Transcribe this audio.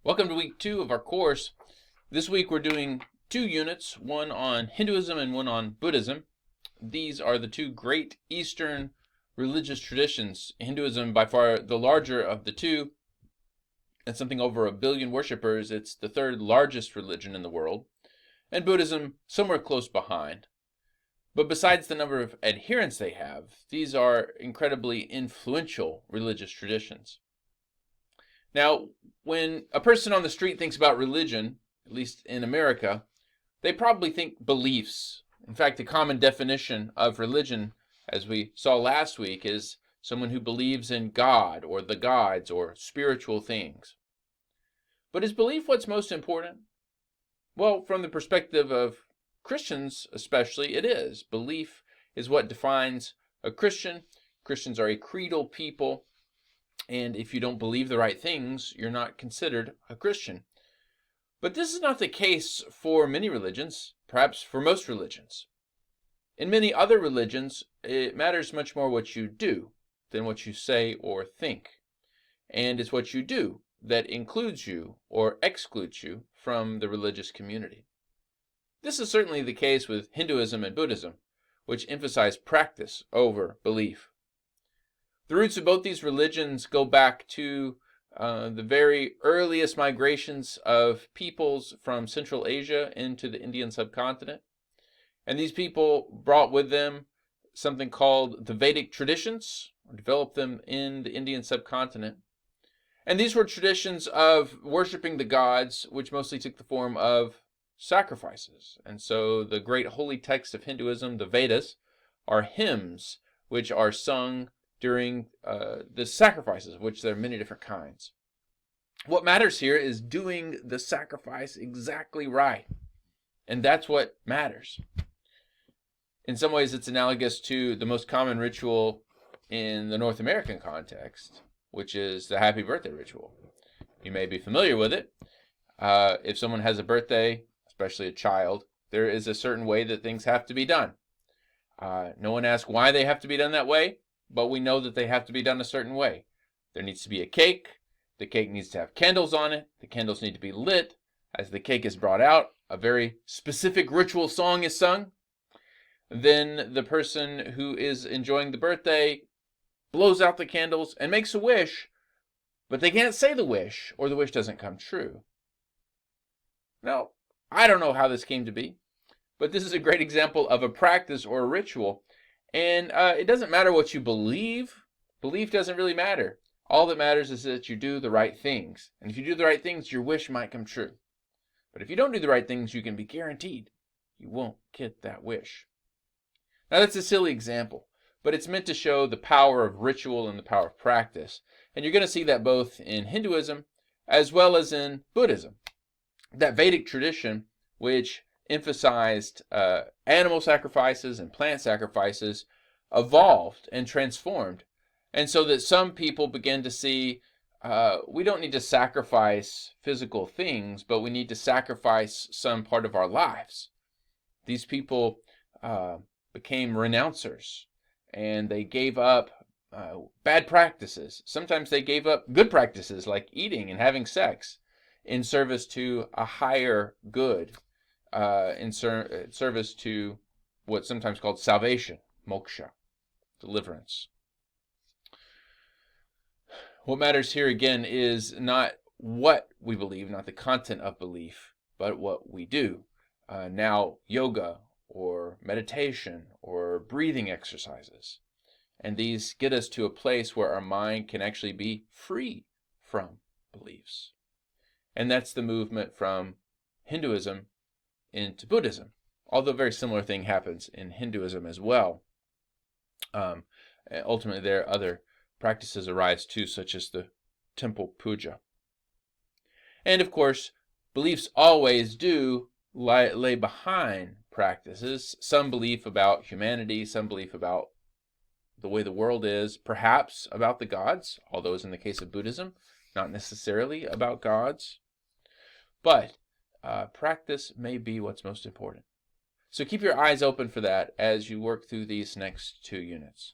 Welcome to week 2 of our course. This week we're doing 2 units, one on Hinduism and one on Buddhism. These are the 2 great Eastern religious traditions. Hinduism, by far the larger of the 2, and something over 1 billion worshippers. It's the 3rd largest religion in the world, and Buddhism somewhere close behind. But besides the number of adherents they have, these are incredibly influential religious traditions. Now, when a person on the street thinks about religion, at least in America, they probably think beliefs. In fact, the common definition of religion, as we saw last week, is someone who believes in God or the gods or spiritual things. But is belief what's most important? Well, from the perspective of Christians especially, it is. Belief is what defines a Christian. Christians are a creedal people. And if you don't believe the right things, you're not considered a Christian. But this is not the case for many religions, perhaps for most religions. In many other religions, it matters much more what you do than what you say or think. And it's what you do that includes you or excludes you from the religious community. This is certainly the case with Hinduism and Buddhism, which emphasize practice over belief. The roots of both these religions go back to the very earliest migrations of peoples from Central Asia into the Indian subcontinent. And these people brought with them something called the Vedic traditions, or developed them in the Indian subcontinent. And these were traditions of worshiping the gods, which mostly took the form of sacrifices. And so the great holy text of Hinduism, the Vedas, are hymns which are sung during the sacrifices, of which there are many different kinds. What matters here is doing the sacrifice exactly right. And that's what matters. In some ways, it's analogous to the most common ritual in the North American context, which is the happy birthday ritual. You may be familiar with it. If someone has a birthday, especially a child, there is a certain way that things have to be done. No one asks why they have to be done that way, but we know that they have to be done a certain way. There needs to be a cake. The cake needs to have candles on it. The candles need to be lit. As the cake is brought out, a very specific ritual song is sung. Then the person who is enjoying the birthday blows out the candles and makes a wish, but they can't say the wish, or the wish doesn't come true. Now, I don't know how this came to be, but this is a great example of a practice or a ritual. And it doesn't matter what you believe. Belief doesn't really matter. All that matters is that you do the right things. And if you do the right things, your wish might come true. But if you don't do the right things, you can be guaranteed you won't get that wish. Now, that's a silly example, but it's meant to show the power of ritual and the power of practice. And you're going to see that both in Hinduism as well as in Buddhism. That Vedic tradition, which emphasized animal sacrifices and plant sacrifices, evolved and transformed. And so that some people began to see we don't need to sacrifice physical things, but we need to sacrifice some part of our lives. These people became renouncers, and they gave up bad practices. Sometimes they gave up good practices like eating and having sex in service to a higher good. In service to what's sometimes called salvation, moksha, deliverance. What matters here again is not what we believe, not the content of belief, but what we do. Now, yoga or meditation or breathing exercises. And these get us to a place where our mind can actually be free from beliefs. And that's the movement from Hinduism into Buddhism, although a very similar thing happens in Hinduism as well. Ultimately, there are other practices arise too, such as the temple puja. And of course, beliefs always do lay behind practices. Some belief about humanity, some belief about the way the world is, perhaps about the gods, although as in the case of Buddhism, not necessarily about gods. But practice may be what's most important. So keep your eyes open for that as you work through these next 2 units.